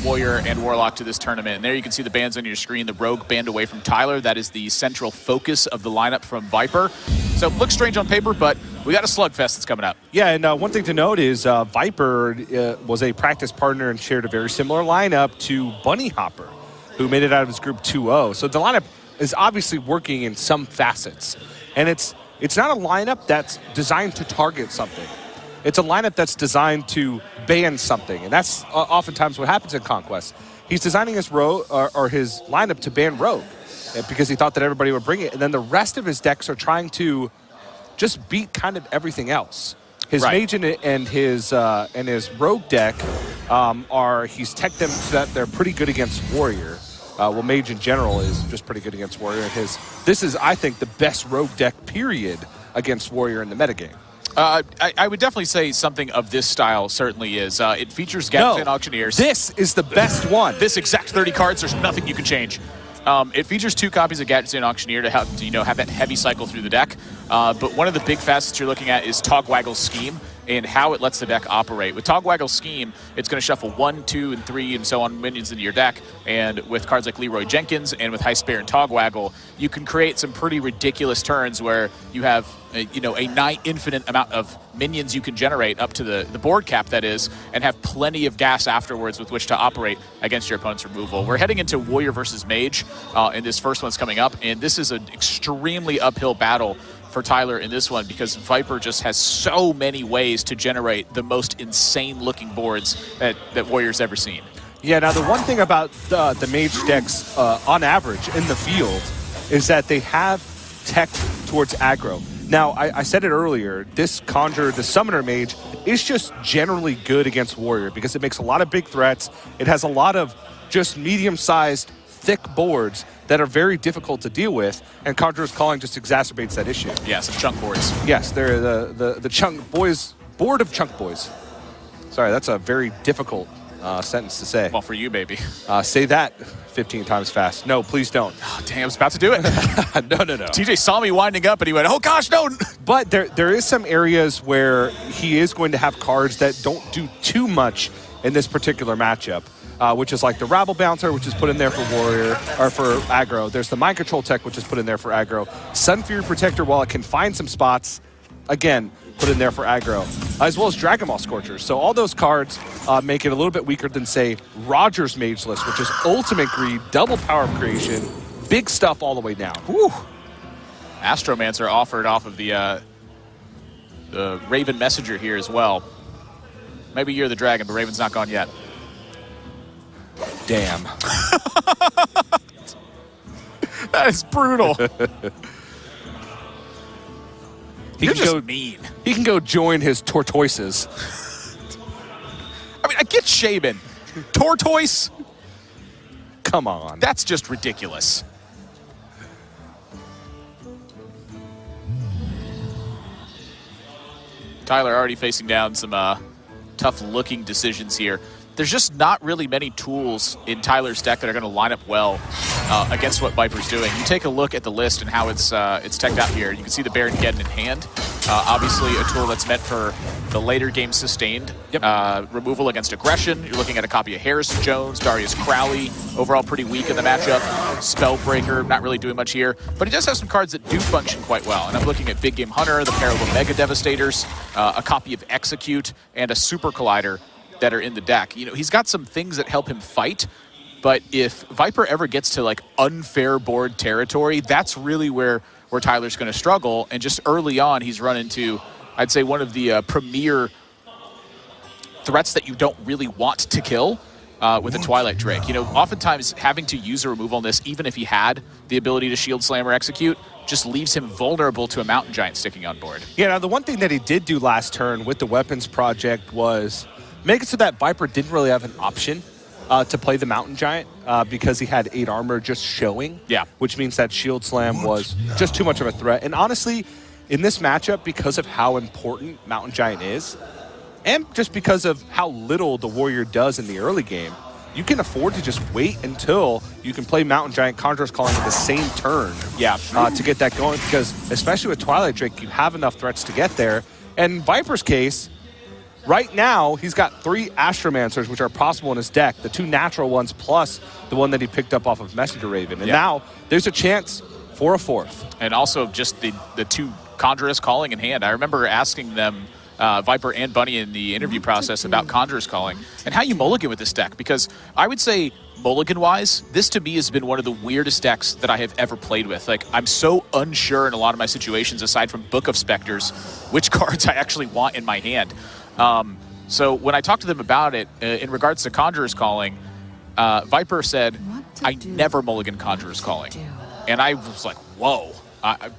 Warrior and Warlock to this tournament. And there you can see the bans on your screen. The Rogue banned away from Tyler. That is the central focus of the lineup from Viper. So it looks strange on paper, but we got a slugfest that's coming up. Yeah, and one thing to note is Viper was a practice partner and shared a very similar lineup to Bunny Hopper, who made it out of his group 2-0. So the lineup is obviously working in some facets. And it's not a lineup that's designed to target something. It's a lineup that's designed to ban something. And that's oftentimes what happens in Conquest. He's designing his his lineup to ban Rogue because he thought that everybody would bring it. And then the rest of his decks are trying to just beat kind of everything else. His Mage and his Rogue deck he's teched them so that they're pretty good against Warrior. Well, Mage in general is just pretty good against Warrior. And this is, I think, the best Rogue deck, period, against Warrior in the metagame. I would definitely say something of this style certainly is. It features Gadgetzan Auctioneers. This is the best one. This exact 30 cards, there's nothing you can change. It features 2 copies of Gadgetzan Auctioneer to have that heavy cycle through the deck. But one of the big facets you're looking at is Togwaggle's Scheme and how it lets the deck operate. With Togwaggle's Scheme, it's going to shuffle 1, 2, and 3, and so on minions into your deck. And with cards like Leroy Jenkins and with High Spare and Togwaggle, you can create some pretty ridiculous turns where you have a nigh infinite amount of minions you can generate up to the board cap, that is, and have plenty of gas afterwards with which to operate against your opponent's removal. We're heading into Warrior versus Mage, and this first one's coming up, and this is an extremely uphill battle for Tyler in this one because Viper just has so many ways to generate the most insane-looking boards that Warrior's ever seen. Yeah, now the one thing about the Mage decks, on average, in the field, is that they have tech towards aggro. Now, I said it earlier, this Conjurer, the Summoner Mage, is just generally good against Warrior because it makes a lot of big threats. It has a lot of just medium-sized, thick boards that are very difficult to deal with, and Conjurer's Calling just exacerbates that issue. Yeah, some chunk boards. Yes, they're the chunk boys, board of chunk boys. Sorry, that's a very difficult sentence to say. Well, for you, baby. Say that 15 times fast. No, please don't. Oh, dang, I was about to do it. No. TJ saw me winding up, and he went, oh gosh, no. But there is some areas where he is going to have cards that don't do too much in this particular matchup. Which is like the Rabble Bouncer, which is put in there for Warrior, or for aggro. There's the Mind Control Tech, which is put in there for aggro. Sunfury Protector, while it can find some spots, again, put in there for aggro. As well as Dragon Ball Scorchers. So all those cards make it a little bit weaker than, say, Roger's Mage List, which is Ultimate Greed, Double Power Creation, big stuff all the way down. Whew. Astromancer offered off of the Raven Messenger here as well. Maybe you're the dragon, but Raven's not gone yet. Damn. That is brutal. You're just mean. He can go join his tortoises. I mean, I get Shaman. Tortoise? Come on. That's just ridiculous. Tyler already facing down some tough-looking decisions here. There's just not really many tools in Tyler's deck that are going to line up well against what Viper's doing. You take a look at the list and how it's teched out here. You can see the Baron Geddon in hand. Obviously, a tool that's meant for the later game sustained removal against aggression. You're looking at a copy of Harris Jones, Darius Crowley, overall pretty weak in the matchup. Spellbreaker, not really doing much here. But he does have some cards that do function quite well. And I'm looking at Big Game Hunter, the pair of Mega Devastators, a copy of Execute, and a Super Collider that are in the deck. You know, he's got some things that help him fight, but if Viper ever gets to like unfair board territory, that's really where Tyler's going to struggle. And just early on, he's run into, I'd say, one of the premier threats that you don't really want to kill with a Twilight Drake. You know, oftentimes having to use a removal on this, even if he had the ability to Shield Slam or Execute, just leaves him vulnerable to a Mountain Giant sticking on board. Yeah, now the one thing that he did do last turn with the Weapons Project was make it so that Viper didn't really have an option to play the Mountain Giant because he had 8 armor just showing. Yeah. Which means that Shield Slam was just too much of a threat. And honestly, in this matchup, because of how important Mountain Giant is, and just because of how little the Warrior does in the early game, you can afford to just wait until you can play Mountain Giant, Conjurer's Calling in the same turn to get that going. Because especially with Twilight Drake, you have enough threats to get there. And in Viper's case, Right now, he's got 3 Astromancers, which are possible in his deck, the 2 natural ones plus the one that he picked up off of Messenger Raven. And now there's a chance for a 4th. And also just the 2 Conjurous Calling in hand. I remember asking them, Viper and Bunny, in the interview process about Conjurous Calling and how you mulligan with this deck. Because I would say, mulligan-wise, this to me has been one of the weirdest decks that I have ever played with. Like, I'm so unsure in a lot of my situations, aside from Book of Specters, which cards I actually want in my hand. So when I talked to them about it, in regards to Conjurous Calling, Viper said, I never mulligan Conjurous Calling. And I was like, whoa,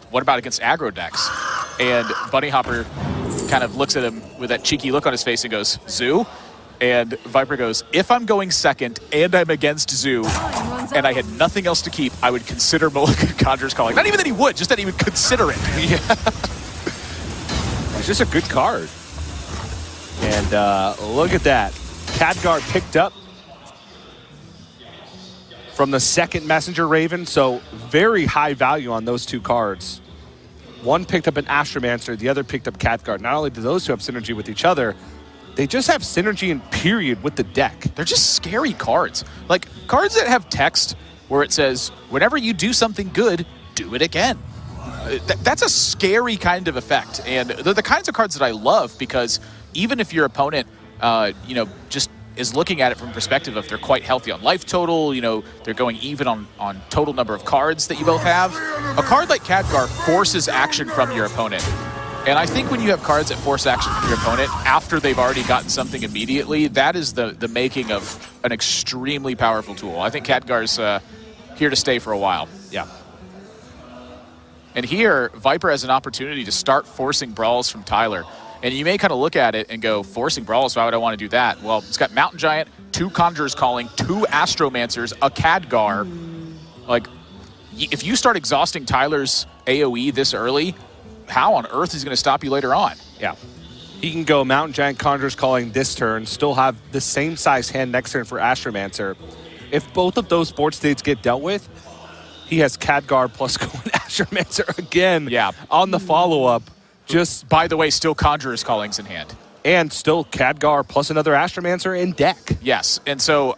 what about against aggro decks? And Bunny Hopper kind of looks at him with that cheeky look on his face and goes, Zoo? And Viper goes, if I'm going second and I'm against Zoo and I had nothing else to keep, I would consider mulligan Conjurous Calling. Not even that he would, just that he would consider it. Yeah. It's just a good card. And look at that. Khadgar picked up from the 2nd Messenger Raven, so very high value on those 2 cards. One picked up an Astromancer, the other picked up Khadgar. Not only do those 2 have synergy with each other, they just have synergy in period with the deck. They're just scary cards. Like, cards that have text where it says, whenever you do something good, do it again. That's a scary kind of effect. And they're the kinds of cards that I love because even if your opponent, just is looking at it from the perspective of they're quite healthy on life total, they're going even on total number of cards that you both have, a card like Khadgar forces action from your opponent. And I think when you have cards that force action from your opponent after they've already gotten something immediately, that is the making of an extremely powerful tool. I think Khadgar's here to stay for a while. Yeah. And here, Viper has an opportunity to start forcing brawls from Tyler. And you may kind of look at it and go, forcing brawls, why would I want to do that? Well, it's got Mountain Giant, 2 Conjurers Calling, 2 Astromancers, a Khadgar. Like, if you start exhausting Tyler's AoE this early, how on earth is he going to stop you later on? Yeah. He can go Mountain Giant, Conjurers Calling this turn, still have the same size hand next turn for Astromancer. If both of those board states get dealt with, he has Khadgar plus going Astromancer again on the follow-up. Just, by the way, still Conjurers Callings in hand. And still Khadgar plus another Astromancer in deck. Yes, and so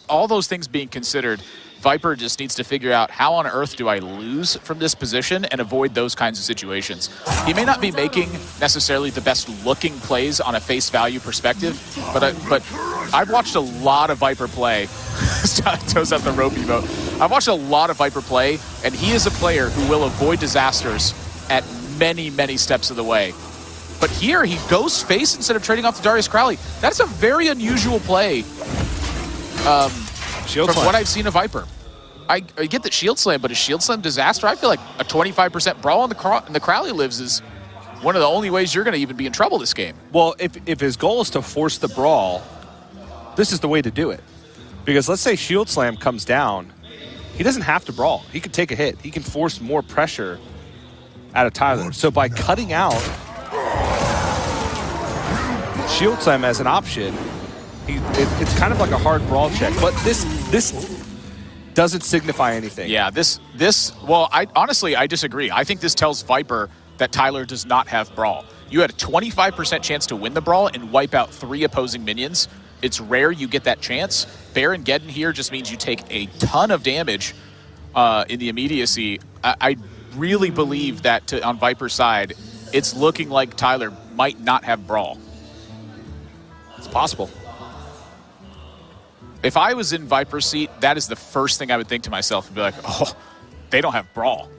all those things being considered, Viper just needs to figure out how on earth do I lose from this position and avoid those kinds of situations. He may not be making necessarily the best looking plays on a face value perspective, but I've watched a lot of Viper play. Toes out the rope emote. I've watched a lot of Viper play, and he is a player who will avoid disasters at many, many steps of the way. But here, he goes face instead of trading off to Darius Crowley. That's a very unusual play from what I've seen of Viper. I get that Shield Slam, but a Shield Slam disaster? I feel like a 25% brawl in the Crowley lives is one of the only ways you're going to even be in trouble this game. Well, if his goal is to force the brawl, this is the way to do it. Because let's say Shield Slam comes down, he doesn't have to brawl. He can take a hit. He can force more pressure out of Tyler. So by cutting out Shield Slam as an option, it's kind of like a hard brawl check. But this doesn't signify anything. Yeah, well, I disagree. I think this tells Viper that Tyler does not have brawl. You had a 25% chance to win the brawl and wipe out 3 opposing minions. It's rare you get that chance. Baron Geddon here just means you take a ton of damage in the immediacy. I really believe that on Viper's side, it's looking like Tyler might not have brawl. It's possible. If I was in Viper's seat, that is the first thing I would think to myself and be like, oh, they don't have brawl.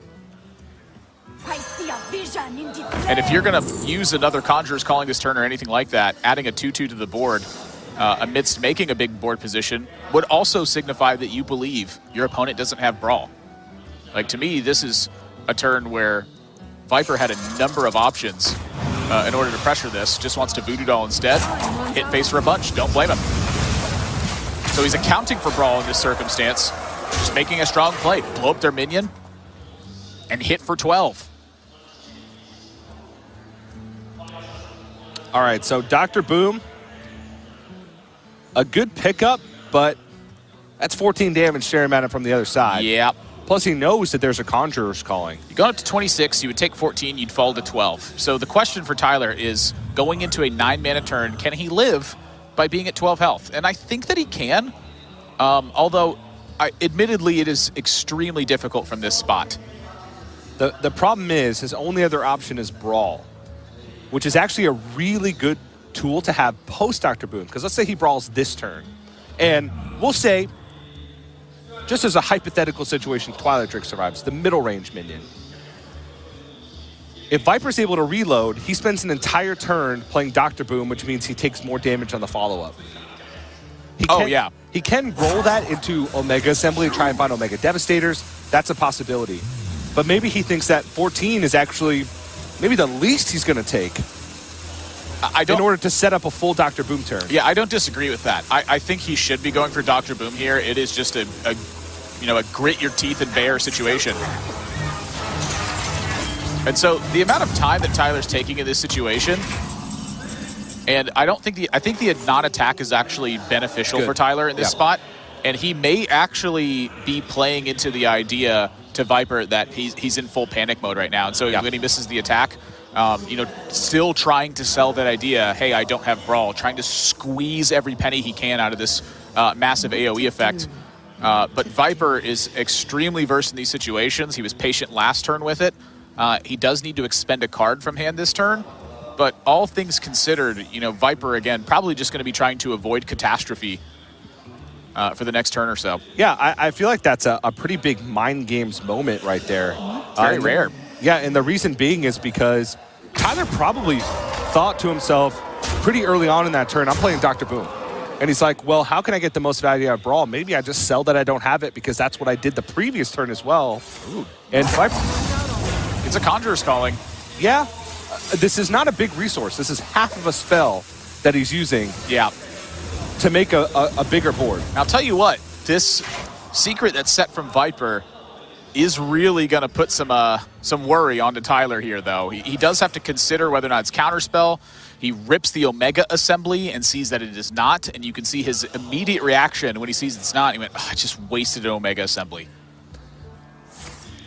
I see a vision in the And if you're going to use another Conjurer's Calling this turn or anything like that, adding a 2/2 to the board amidst making a big board position would also signify that you believe your opponent doesn't have brawl. Like, to me, this is a turn where Viper had a number of options in order to pressure this. Just wants to Voodoo Doll instead. Hit face for a bunch. Don't blame him. So he's accounting for brawl in this circumstance. Just making a strong play. Blow up their minion and hit for 12. All right, so Dr. Boom, a good pickup, but that's 14 damage staring at him from the other side. Yep. Plus, he knows that there's a Conjurer's calling. You go up to 26, you would take 14, you'd fall to 12. So the question for Tyler is, going into a 9-mana turn, can he live by being at 12 health? And I think that he can, although admittedly it is extremely difficult from this spot. The problem is his only other option is Brawl, which is actually a really good tool to have post Dr. Boom. Because let's say he brawls this turn, and we'll say, just as a hypothetical situation, Twilight Drake survives, the middle range minion. If Viper's able to reload, he spends an entire turn playing Dr. Boom, which means he takes more damage on the follow-up. He can roll that into Omega Assembly and try and find Omega Devastators. That's a possibility. But maybe he thinks that 14 is actually maybe the least he's going to take in order to set up a full Dr. Boom turn. Yeah, I don't disagree with that. I think he should be going for Dr. Boom here. It is just a grit your teeth and bear situation. And so the amount of time that Tyler's taking in this situation, and I think the non-attack is actually beneficial for Tyler in this spot. And he may actually be playing into the idea to Viper that he's in full panic mode right now. And so when he misses the attack, still trying to sell that idea, hey, I don't have Brawl, trying to squeeze every penny he can out of this massive AoE effect. But Viper is extremely versed in these situations. He was patient last turn with it. He does need to expend a card from hand this turn. But all things considered, Viper, again, probably just going to be trying to avoid catastrophe for the next turn or so. Yeah, I feel like that's a pretty big mind games moment right there. Very rare. Yeah, and the reason being is because Tyler probably thought to himself pretty early on in that turn, I'm playing Dr. Boom. And he's like, well, how can I get the most value out of Brawl? Maybe I just sell that I don't have it because that's what I did the previous turn as well. Ooh. And Viper, it's a Conjurer's Calling. Yeah, this is not a big resource. This is half of a spell that he's using. Yeah. To make a bigger board. I'll tell you what, this secret that's set from Viper is really going to put some worry onto Tyler here, though. He does have to consider whether or not it's counterspell. He rips the Omega Assembly and sees that it is not, and you can see his immediate reaction when he sees it's not. He went, oh, I just wasted an Omega Assembly.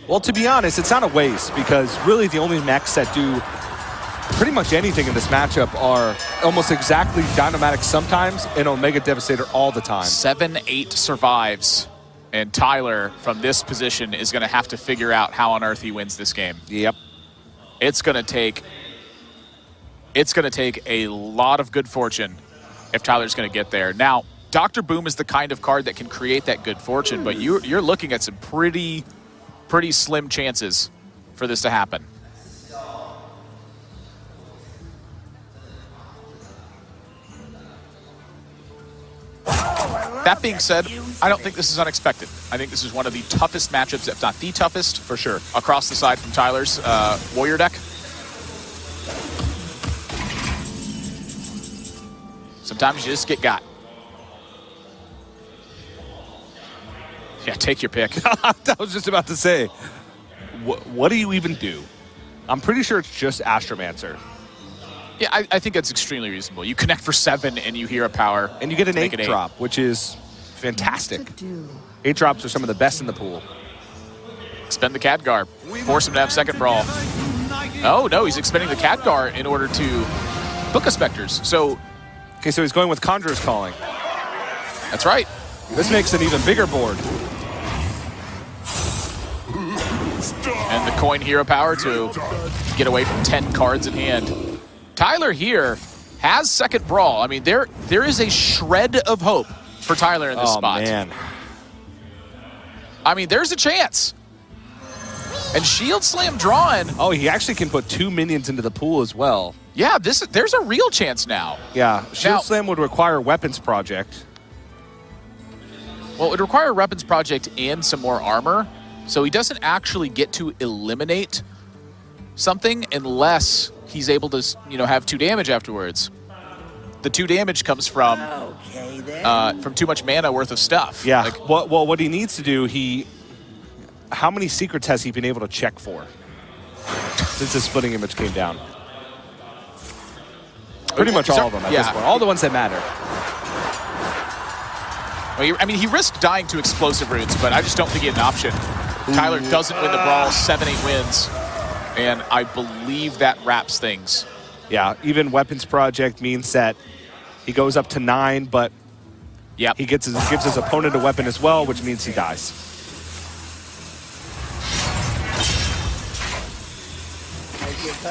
Well, to be honest, it's not a waste because really the only mechs that do pretty much anything in this matchup are almost exactly Dynamatic sometimes and Omega Devastator all the time. 7-8 survives, and Tyler from this position is going to have to figure out how on earth he wins this game. Yep. It's going to take a lot of good fortune if Tyler's going to get there. Now, Dr. Boom is the kind of card that can create that good fortune, but you're looking at some pretty slim chances for this to happen. That being said, I don't think this is unexpected. I think this is one of the toughest matchups, if not the toughest, for sure, across the side from Tyler's Warrior deck. Sometimes you just get got. Yeah, take your pick. I was just about to say, what do you even do? I'm pretty sure it's just Astromancer. Yeah, I think that's extremely reasonable. You connect for 7 and you hear a power. And you get an 8 drop, which is fantastic. 8 drops are some of the best in the pool. Expend the Khadgar. Force him to have second Brawl. Oh, no, he's expending the Khadgar in order to book a Spectres. So he's going with Conjurer's Calling. That's right. This makes an even bigger board. And the coin hero power to get away from 10 cards in hand. Tyler here has second Brawl. I mean, there is a shred of hope for Tyler in this spot. Oh, man. I mean, there's a chance. And Shield Slam drawn. Oh, he actually can put 2 minions into the pool as well. Yeah, there's a real chance now. Yeah, Shield Slam would require Weapons Project. Well, it would require a Weapons Project and some more armor. So he doesn't actually get to eliminate something unless he's able to, have 2 damage afterwards. The 2 damage comes from too much mana worth of stuff. Yeah. What he needs to do, how many secrets has he been able to check for since the splitting image came down? Pretty much all of them at this point. All the ones that matter. Well, he risked dying to explosive roots, but I just don't think he had an option. Tyler doesn't win the brawl, 7-8 wins, and I believe that wraps things. Yeah, even Weapons Project means that he goes up to 9, but Yep. he gives his opponent a weapon as well, which means he dies.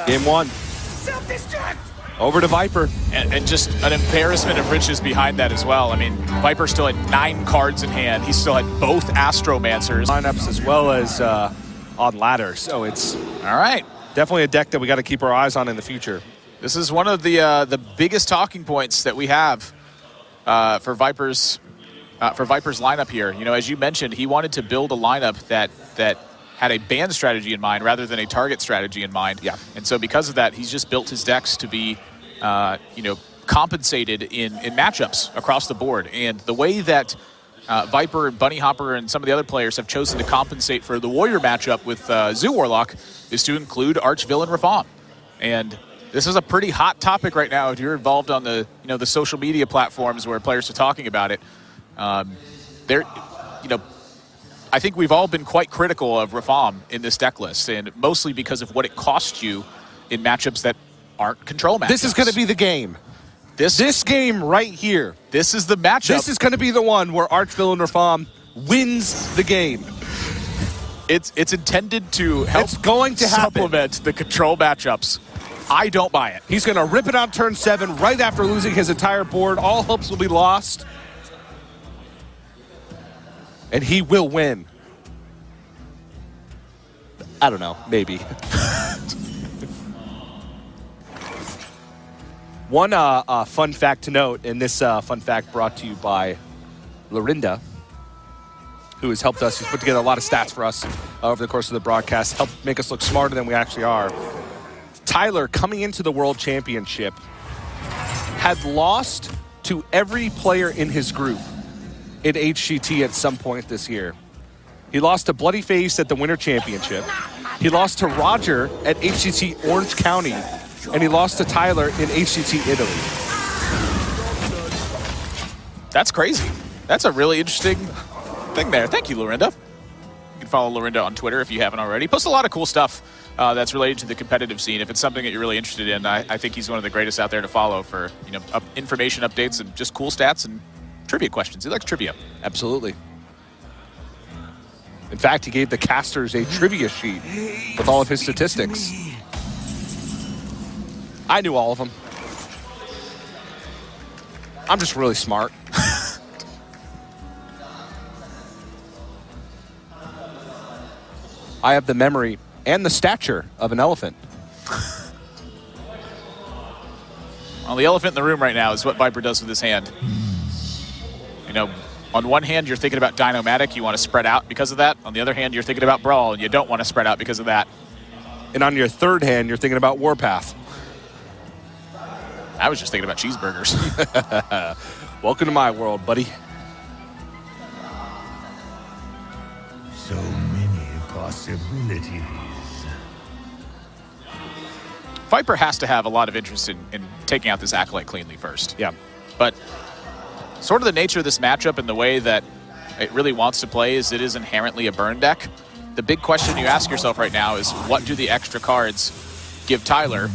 Game 1. Self-destruct! Over to Viper. And just an embarrassment of riches behind that as well. I mean, Viper still had 9 cards in hand. He still had both Astromancers. Lineups as well as on ladder. So it's All right. definitely a deck that we got to keep our eyes on in the future. This is one of the biggest talking points that we have for Viper's lineup here. You know, as you mentioned, he wanted to build a lineup that had a ban strategy in mind rather than a target strategy in mind. Yeah. And so because of that, he's just built his decks to be, compensated in matchups across the board. And the way that Viper and Bunny Hopper and some of the other players have chosen to compensate for the Warrior matchup with Zoo Warlock is to include Arch-Villain Rafam. And this is a pretty hot topic right now. If you're involved on the social media platforms where players are talking about it, I think we've all been quite critical of Rafam in this deck list, and mostly because of what it costs you in matchups that aren't control matchups. This is going to be the game. This game right here. This is the matchup. This is going to be the one where Arch-Villain Rafam wins the game. It's intended to help It's going to happen. supplement the control matchups. I don't buy it. He's going to rip it on turn 7 right after losing his entire board. All hopes will be lost. And he will win. I don't know. Maybe. One fun fact to note, and this fun fact brought to you by Lorinda, who has helped us. He's put together a lot of stats for us over the course of the broadcast, helped make us look smarter than we actually are. Tyler, coming into the World Championship, had lost to every player in his group in HCT at some point this year. He lost to Bloody Face at the Winter Championship. He lost to Roger at HCT Orange County. And he lost to Tyler in HCT Italy. That's crazy. That's a really interesting thing there. Thank you, Lorinda. You can follow Lorinda on Twitter if you haven't already. Posts a lot of cool stuff that's related to the competitive scene. If it's something that you're really interested in, I think he's one of the greatest out there to follow for information updates and just cool stats and trivia questions. He likes trivia. Absolutely. In fact, he gave the casters a trivia sheet with all of his statistics. I knew all of them. I'm just really smart. I have the memory and the stature of an elephant. Well, the elephant in the room right now is what Viper does with his hand. On one hand, you're thinking about Dino-Matic. You want to spread out because of that. On the other hand, you're thinking about Brawl, and you don't want to spread out because of that. And on your third hand, you're thinking about Warpath. I was just thinking about cheeseburgers. Welcome to my world, buddy. So many possibilities. Viper has to have a lot of interest in taking out this Acolyte cleanly first. Yeah. But sort of the nature of this matchup and the way that it really wants to play is it is inherently a burn deck. The big question you ask yourself right now is, what do the extra cards give Tyler?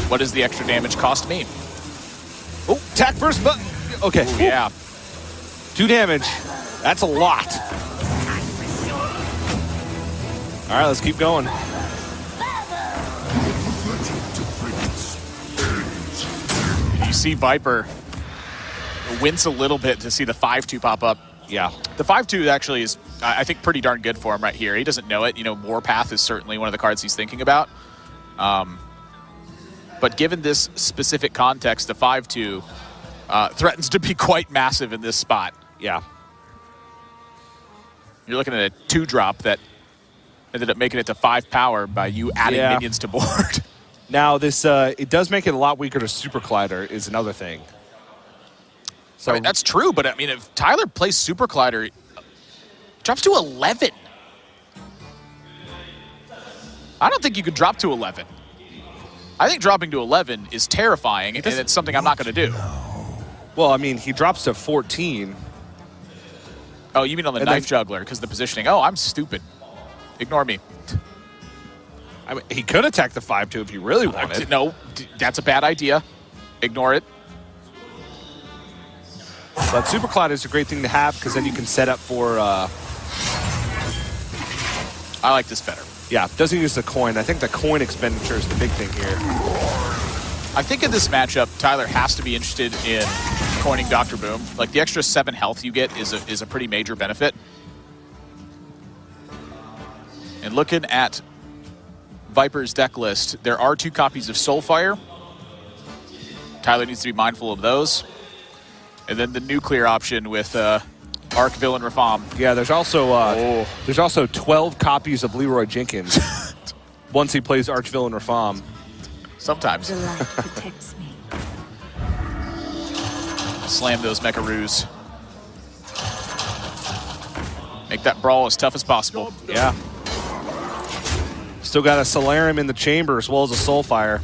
What does the extra damage cost me? Oh, attack first button. Okay. Ooh, yeah. 2 damage. That's a lot. All right, let's keep going. You see Viper wince a little bit to see the 5-2 pop up. Yeah. The 5-2 actually is, I think, pretty darn good for him right here. He doesn't know it. Warpath is certainly one of the cards he's thinking about. But given this specific context, the 5-2 threatens to be quite massive in this spot. Yeah. You're looking at a 2-drop that ended up making it to 5 power by you adding minions to board. Now, this it does make it a lot weaker to Super Collider is another thing. So I mean, that's true, but I mean, if Tyler plays Super Collider, it drops to 11. I don't think you could drop to 11. I think dropping to 11 is terrifying, and it's something I'm not going to do. Well, I mean, he drops to 14. Oh, you mean on the knife juggler, because the positioning. Oh, I'm stupid. Ignore me. I mean, he could attack the 5-2 if you really wanted. No, that's a bad idea. Ignore it. But Super Cloud is a great thing to have because then you can set up for... I like this better. Yeah, doesn't use the coin. I think the coin expenditure is the big thing here. I think in this matchup, Tyler has to be interested in coining Dr. Boom. Like, the extra 7 health you get is a pretty major benefit. And looking at Viper's deck list, there are 2 copies of Soulfire. Tyler needs to be mindful of those. And then the nuclear option with Arc, Villain, Rafam. Yeah, there's also 12 copies of Leroy Jenkins once he plays Archvillain Rafam. Sometimes. The light protects me. Slam those Mecharoos. Make that brawl as tough as possible. Yeah. Still got a Solarium in the chamber as well as a Soulfire.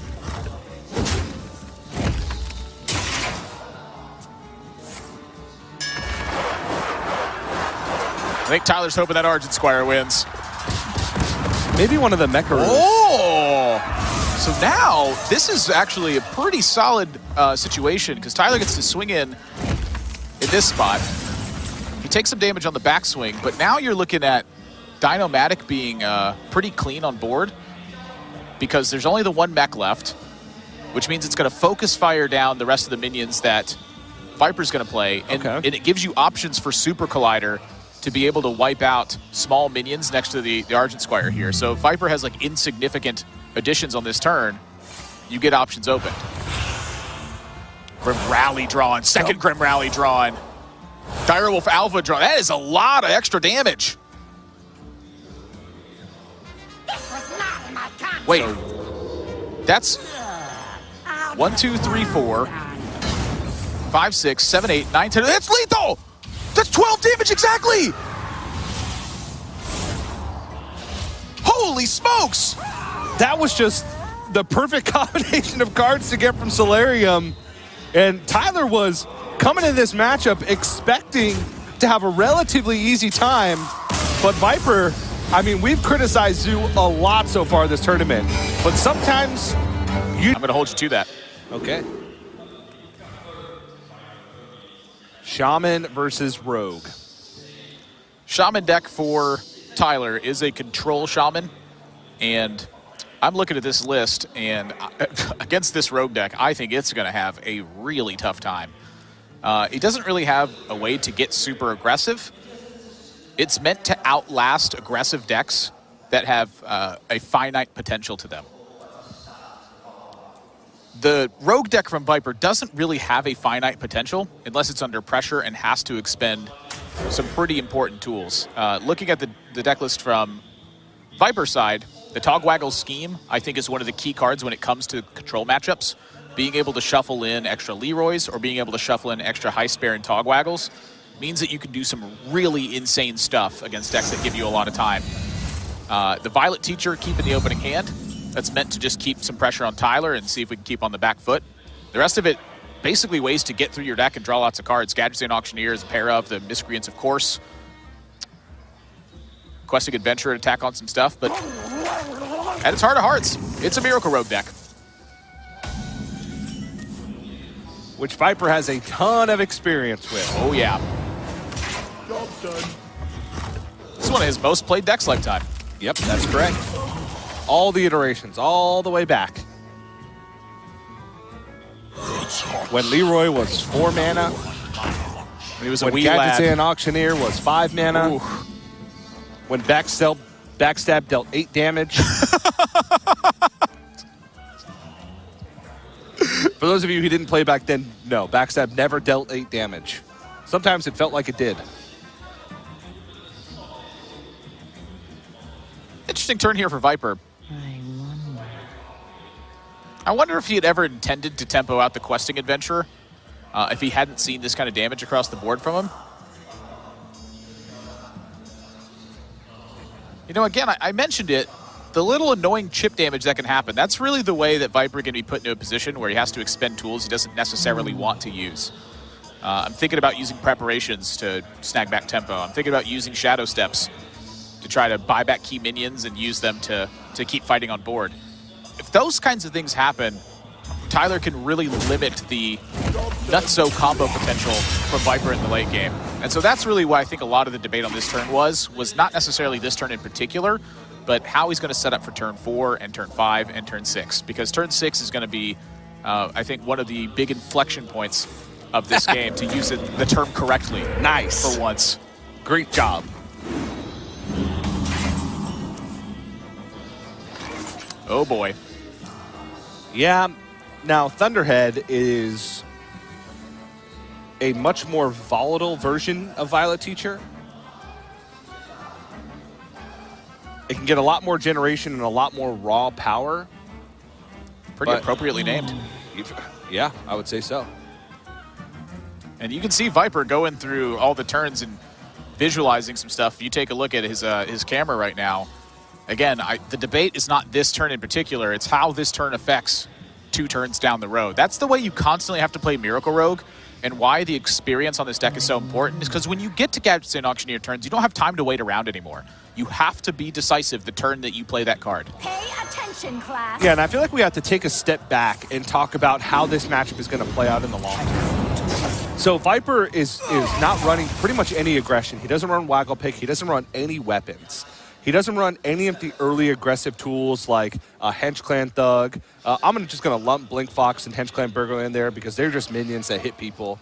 I think Tyler's hoping that Argent Squire wins. Maybe one of the Mecharoos. Oh! So now, this is actually a pretty solid situation because Tyler gets to swing in this spot. He takes some damage on the backswing, but now you're looking at Dino-Matic being pretty clean on board because there's only the 1 mech left, which means it's going to focus fire down the rest of the minions that Viper's going to play, and it gives you options for Super Collider to be able to wipe out small minions next to the Argent Squire here. So if Viper has like insignificant additions on this turn, you get options open. Grim Rally drawn, second Grim Rally drawn. Direwolf Alpha drawn. That is a lot of extra damage. Wait, that's 1, 2, 3, 4, 5, 6, 7, 8, 9, 10. That's lethal! That's 12 damage exactly! Holy smokes! That was just the perfect combination of cards to get from Solarium. And Tyler was coming into this matchup expecting to have a relatively easy time. But Viper, I mean, we've criticized Zoo a lot so far this tournament. But sometimes you... I'm going to hold you to that. Okay. Shaman versus Rogue. Shaman deck for Tyler is a control Shaman. And I'm looking at this list, and against this Rogue deck, I think it's going to have a really tough time. It doesn't really have a way to get super aggressive. It's meant to outlast aggressive decks that have a finite potential to them. The Rogue deck from Viper doesn't really have a finite potential unless it's under pressure and has to expend some pretty important tools. Looking at the deck list from Viper's side, the Togwaggle Scheme, I think, is one of the key cards when it comes to control matchups. Being able to shuffle in extra Leroys or being able to shuffle in extra high spare and Togwaggles means that you can do some really insane stuff against decks that give you a lot of time. The Violet Teacher, keeping the opening hand. That's meant to just keep some pressure on Tyler and see if we can keep on the back foot. The rest of it, basically ways to get through your deck and draw lots of cards. Gadgetzan Auctioneer is a pair of the Miscreants, of course. Questing Adventurer to attack on some stuff, but at its heart of hearts, it's a Miracle Rogue deck. Which Viper has a ton of experience with. Oh, yeah. Job done. This is one of his most played decks lifetime. Yep, that's correct. All the iterations, all the way back. When Leroy was 4 mana. He was a When wee lad. Gadgetzan Auctioneer was 5 mana. Ooh. When Backstab dealt 8 damage. For those of you who didn't play back then, no, Backstab never dealt 8 damage. Sometimes it felt like it did. Interesting turn here for Viper. I wonder if he had ever intended to tempo out the Questing Adventurer, if he hadn't seen this kind of damage across the board from him. You know, again, I mentioned it, the little annoying chip damage that can happen, that's really the way that Viper can be put into a position where he has to expend tools he doesn't necessarily want to use. I'm thinking about using preparations to snag back tempo. I'm thinking about using shadow steps to try to buy back key minions and use them to keep fighting on board. If those kinds of things happen, Tyler can really limit the nutso combo potential from Viper in the late game. And so that's really why I think a lot of the debate on this turn was not necessarily this turn in particular, but how he's going to set up for turn 4 and turn 5 and turn 6. Because turn 6 is going to be, I think, one of the big inflection points of this game, to use the term correctly. Nice. For once. Great job. Oh, boy. Yeah. Now, Thunderhead is a much more volatile version of Violet Teacher. It can get a lot more generation and a lot more raw power. Pretty appropriately named. Yeah, I would say so. And you can see Viper going through all the turns and visualizing some stuff. You take a look at his camera right now. Again, the debate is not this turn in particular. It's how this turn affects 2 turns down the road. That's the way you constantly have to play Miracle Rogue, and why the experience on this deck is so important is because when you get to Gadget and Auctioneer turns, you don't have time to wait around anymore. You have to be decisive the turn that you play that card. Pay attention, class. Yeah, and I feel like we have to take a step back and talk about how this matchup is going to play out in the long term. So Viper is not running pretty much any aggression. He doesn't run Waggle Pick. He doesn't run any weapons. He doesn't run any of the early aggressive tools like Hench Clan Thug. I'm just going to lump Blink Fox and Hench Clan Burgle in there because they're just minions that hit people.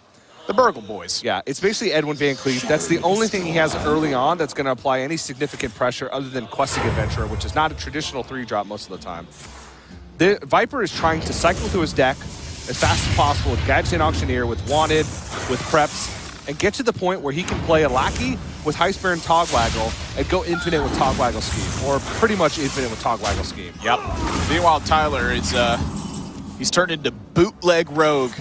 The Burgle Boys. Yeah, it's basically Edwin Van Cleef. That's the only thing he has early on that's going to apply any significant pressure other than Questing Adventurer, which is not a traditional 3-drop most of the time. The Viper is trying to cycle through his deck as fast as possible with Gadget and Auctioneer, with Wanted, with Preps, and get to the point where he can play a Lackey with Heistbear and Togwaggle and go infinite with Togwaggle Scheme, or pretty much infinite with Togwaggle Scheme. Yep. Meanwhile, Tyler is he's turned into bootleg Rogue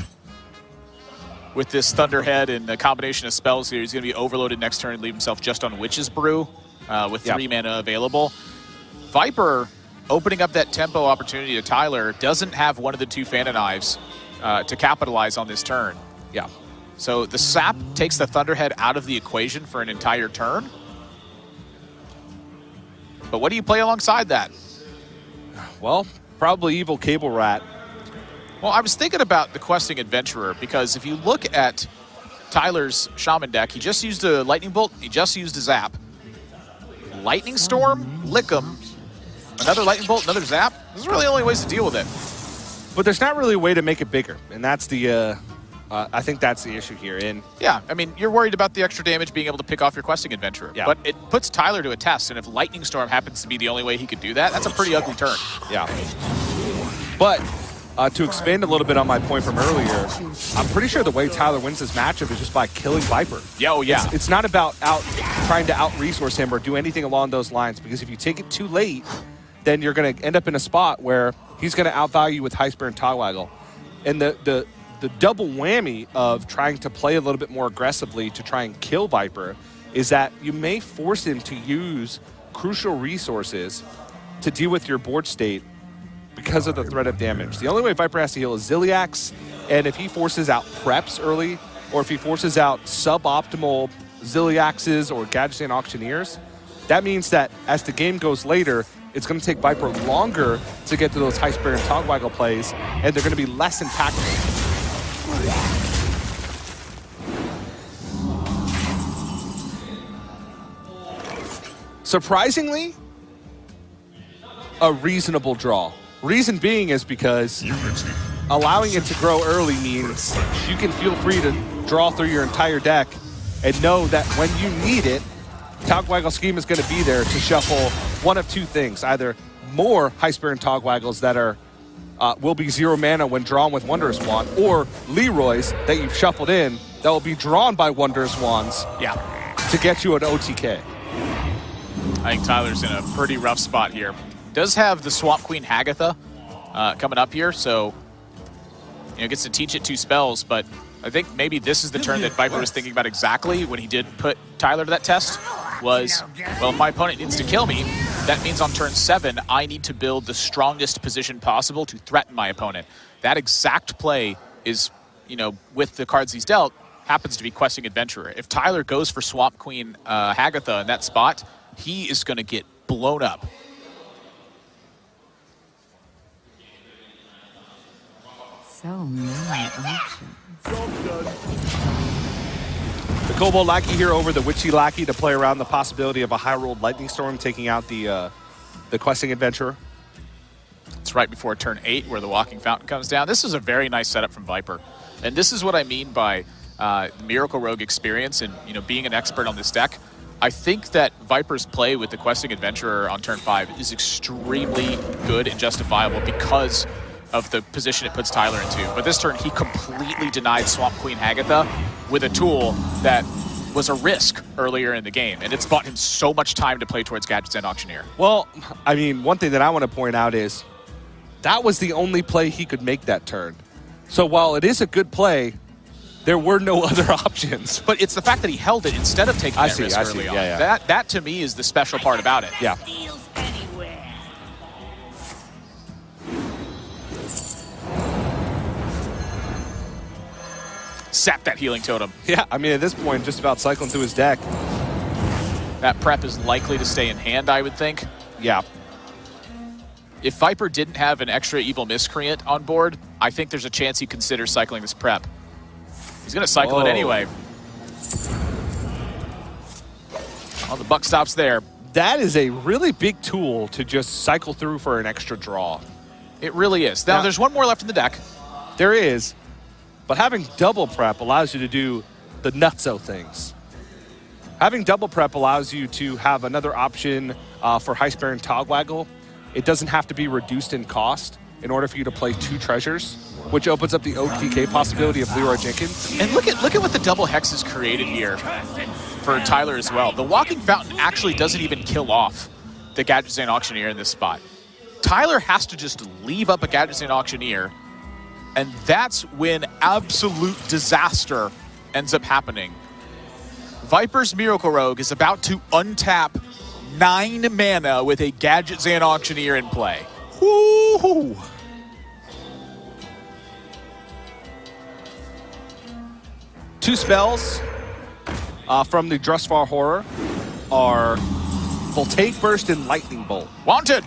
with this Thunderhead and a combination of spells here. He's going to be overloaded next turn and leave himself just on Witch's Brew with 3 mana available. Viper, opening up that tempo opportunity to Tyler, doesn't have one of the 2 Phantom Knives to capitalize on this turn. Yeah. So the Sap takes the Thunderhead out of the equation for an entire turn. But what do you play alongside that? Well, probably Evil Cable Rat. Well, I was thinking about the Questing Adventurer, because if you look at Tyler's Shaman deck, he just used a Lightning Bolt, he just used a Zap. Lightning Storm, Lickum, another Lightning Bolt, another Zap. Those are really the only ways to deal with it. But there's not really a way to make it bigger, and that's the I think that's the issue here. And yeah, I mean, you're worried about the extra damage being able to pick off your Questing Adventurer. Yeah. But it puts Tyler to a test, and if Lightning Storm happens to be the only way he could do that, that's a pretty ugly turn. Yeah. But to expand a little bit on my point from earlier, I'm pretty sure the way Tyler wins this matchup is just by killing Viper. Yeah, oh yeah. It's not about trying to out-resource him or do anything along those lines, because if you take it too late, then you're going to end up in a spot where he's going to outvalue you with Heistbear and Togwaggle. And the double whammy of trying to play a little bit more aggressively to try and kill Viper is that you may force him to use crucial resources to deal with your board state because of the threat of damage. The only way Viper has to heal is Ziliax, and if he forces out Preps early, or if he forces out suboptimal Ziliaxes or Gadget and Auctioneers, that means that as the game goes later, it's going to take Viper longer to get to those Heistbear and Togwaggle plays, and they're going to be less impactful. Surprisingly, a reasonable draw. Reason being is because allowing it to grow early means you can feel free to draw through your entire deck and know that when you need it, Togwaggle Scheme is going to be there to shuffle one of 2 things. Either more Heistbear and Togwaggles that are will be 0 mana when drawn with Wondrous Wand, or Leroy's that you've shuffled in that will be drawn by Wondrous Wands to get you an OTK. I think Tyler's in a pretty rough spot here. Does have the Swamp Queen Hagatha coming up here, so gets to teach it 2 spells, but I think maybe this is the turn that Viper was thinking about exactly when he did put Tyler to that test, was, well, if my opponent needs to kill me, that means on turn 7, I need to build the strongest position possible to threaten my opponent. That exact play is, with the cards he's dealt, happens to be Questing Adventurer. If Tyler goes for Swamp Queen Hagatha in that spot, he is going to get blown up. So many options. Job done. The Kobold Lackey here over the Witchy Lackey to play around the possibility of a high-rolled Lightning Storm taking out the Questing Adventurer. It's right before turn 8 where the Walking Fountain comes down. This is a very nice setup from Viper. And this is what I mean by Miracle Rogue experience and being an expert on this deck. I think that Viper's play with the Questing Adventurer on turn 5 is extremely good and justifiable because of the position it puts Tyler into. But this turn, he completely denied Swamp Queen Hagatha with a tool that was a risk earlier in the game, and it's bought him so much time to play towards Gadgets and Auctioneer. Well, I mean, one thing that I want to point out is that was the only play he could make that turn. So while it is a good play, there were no other options. But it's the fact that he held it instead of taking that risk early on. Yeah, yeah. That to me is the special part about it. Yeah. Sap that healing totem. Yeah, I mean, at this point, just about cycling through his deck. That prep is likely to stay in hand, I would think. Yeah. If Viper didn't have an extra Evil Miscreant on board, I think there's a chance he considers cycling this prep. He's going to cycle it anyway. Well, the buck stops there. That is a really big tool to just cycle through for an extra draw. It really is. Now, there's one more left in the deck. There is. But having double prep allows you to do the nutso things. Having double prep allows you to have another option for Heist Baron Togwaggle. It doesn't have to be reduced in cost in order for you to play 2 treasures, which opens up the OTK possibility of Leroy Jenkins. And look at what the double hex has created here for Tyler as well. The Walking Fountain actually doesn't even kill off the Gadget Zane Auctioneer in this spot. Tyler has to just leave up a Gadget Zane Auctioneer, and that's when absolute disaster ends up happening. Viper's Miracle Rogue is about to untap 9 mana with a Gadget Zane Auctioneer in play. Woo-hoo. Two spells from the Drustvar Horror are Voltaic Burst and Lightning Bolt. Wanted!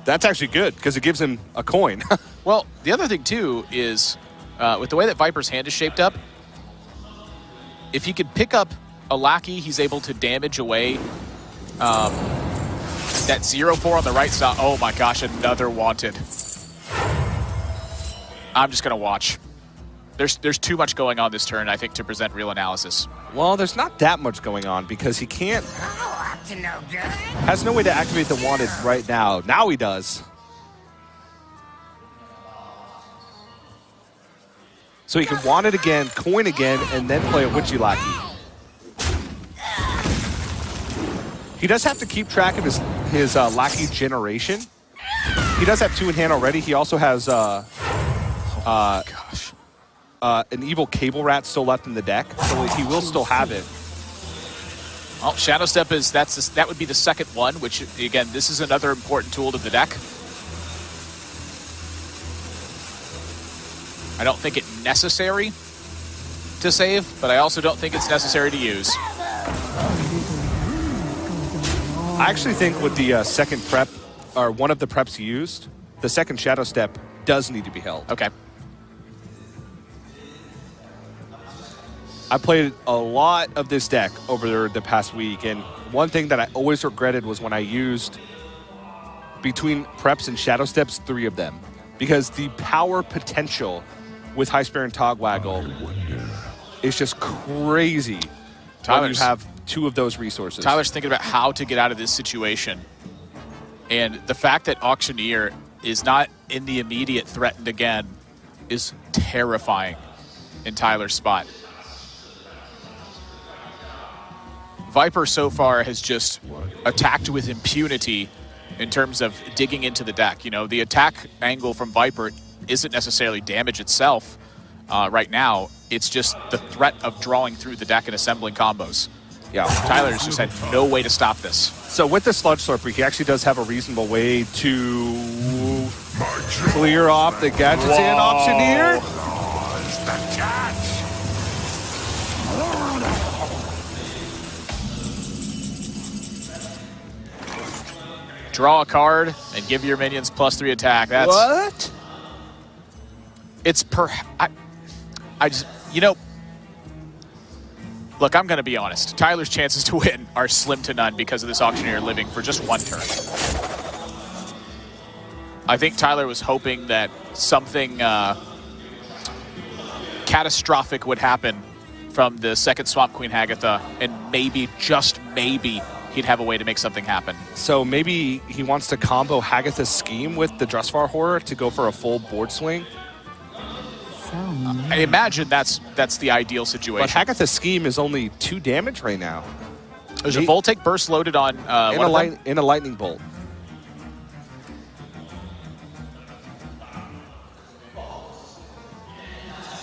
That's actually good, because it gives him a coin. Well, the other thing, too, is with the way that Viper's hand is shaped up, if he can pick up a Lackey, he's able to damage away that 0-4 on the right side. Oh my gosh, another Wanted. I'm just going to watch. There's too much going on this turn, I think, to present real analysis. Well, there's not that much going on, because he can't... has no way to activate the Wanted right now. Now he does. So he can want it again, coin again, and then play a Witchy Lackey. He does have to keep track of his Lackey generation. He does have 2 in hand already. He also has an Evil Cable Rat still left in the deck, so he will still have it. Well, Shadow Step that would be the second one, which, again, this is another important tool to the deck. I don't think it's necessary to save, but I also don't think it's necessary to use. I actually think with the second prep, or one of the preps used, the second Shadow Step does need to be held. Okay. I played a lot of this deck over the past week, and one thing that I always regretted was when I used, between preps and Shadow Steps, 3 of them. Because the power potential with Heist Baron Togwaggle is just crazy when you have 2 of those resources. Tyler's thinking about how to get out of this situation. And the fact that Auctioneer is not in the immediate threatened again is terrifying in Tyler's spot. Viper so far has just attacked with impunity in terms of digging into the deck. You know, the attack angle from Viper isn't necessarily damage itself right now. It's just the threat of drawing through the deck and assembling combos. Yeah. Tyler's just had no way to stop this. So with the Sludge Slurper, he actually does have a reasonable way to clear off the Gadget and Auctioneer. Draw a card and give your minions +3 attack. That's What? It's I just, you know, look, I'm going to be honest. Tyler's chances to win are slim to none because of this Auctioneer living for just one turn. I think Tyler was hoping that something catastrophic would happen from the second Swamp Queen Hagatha, and maybe, just maybe, he'd have a way to make something happen. So maybe he wants to combo Hagatha's scheme with the Drustvar Horror to go for a full board swing. So mean. I imagine that's the ideal situation. But Hagatha's scheme is only 2 damage right now. There's a Voltaic Burst loaded on in a lightning bolt.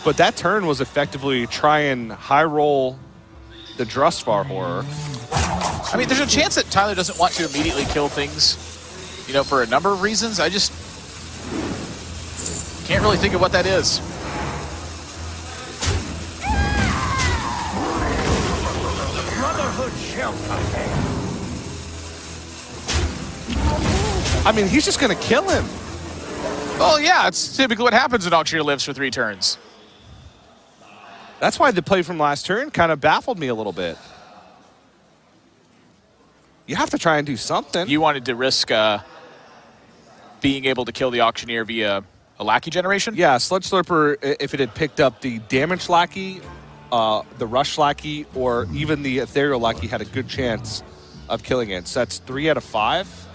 But that turn was effectively try and high roll the Drustvar Horror. I mean, there's a chance that Tyler doesn't want to immediately kill things, you know, for a number of reasons. I just can't really think of what that is. Brotherhood shall prevail. I mean, he's just going to kill him. Oh, yeah, it's typically what happens when Auctioneer lives for 3 turns. That's why the play from last turn kind of baffled me a little bit. You have to try and do something. You wanted to risk being able to kill the Auctioneer via a Lackey generation? Yeah, Sludge Slurper, if it had picked up the Damage Lackey, the Rush Lackey, or even the Ethereal Lackey, had a good chance of killing it. So that's 3 out of 5.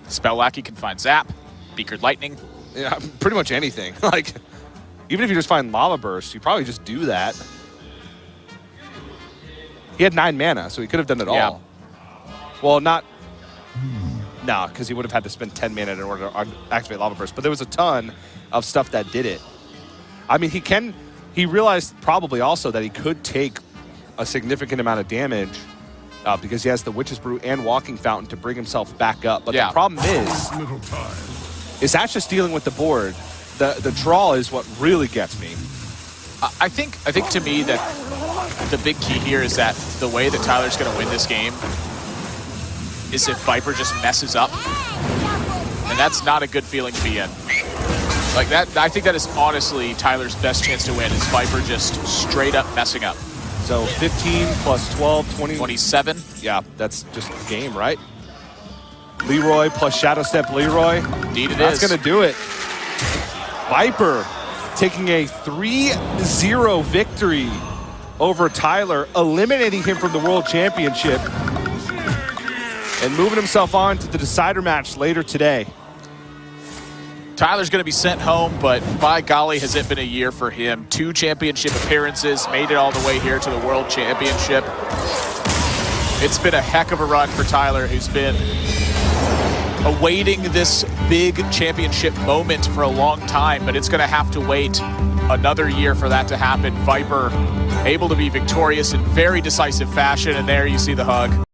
Spell Lackey can find Zap, Beakered Lightning. Yeah, pretty much anything. Like, even if you just find Lava Burst, you probably just do that. He had 9 mana, so he could have done it all. Well, not... No, because he would have had to spend 10 mana in order to activate Lava Burst. But there was a ton of stuff that did it. I mean, he realized probably also that he could take a significant amount of damage because he has the Witch's Brew and Walking Fountain to bring himself back up. But the problem is that's just dealing with the board. The draw is what really gets me. I think to me that the big key here is that the way that Tyler's going to win this game is if Viper just messes up. And that's not a good feeling to be in. Like that, I think that is honestly Tyler's best chance to win is Viper just straight up messing up. So 15 plus 12, 20. 27. Yeah, that's just game, right? Leroy plus Shadow Step Leroy. Indeed it That's is. going to do it. Viper taking a 3-0 victory over Tyler, eliminating him from the World Championship and moving himself on to the decider match later today. Tyler's going to be sent home, but by golly, has it been a year for him. 2 championship appearances, made it all the way here to the World Championship. It's been a heck of a run for Tyler, who's been awaiting this big championship moment for a long time, but it's going to have to wait another year for that to happen. Viper able to be victorious in very decisive fashion, and there you see the hug.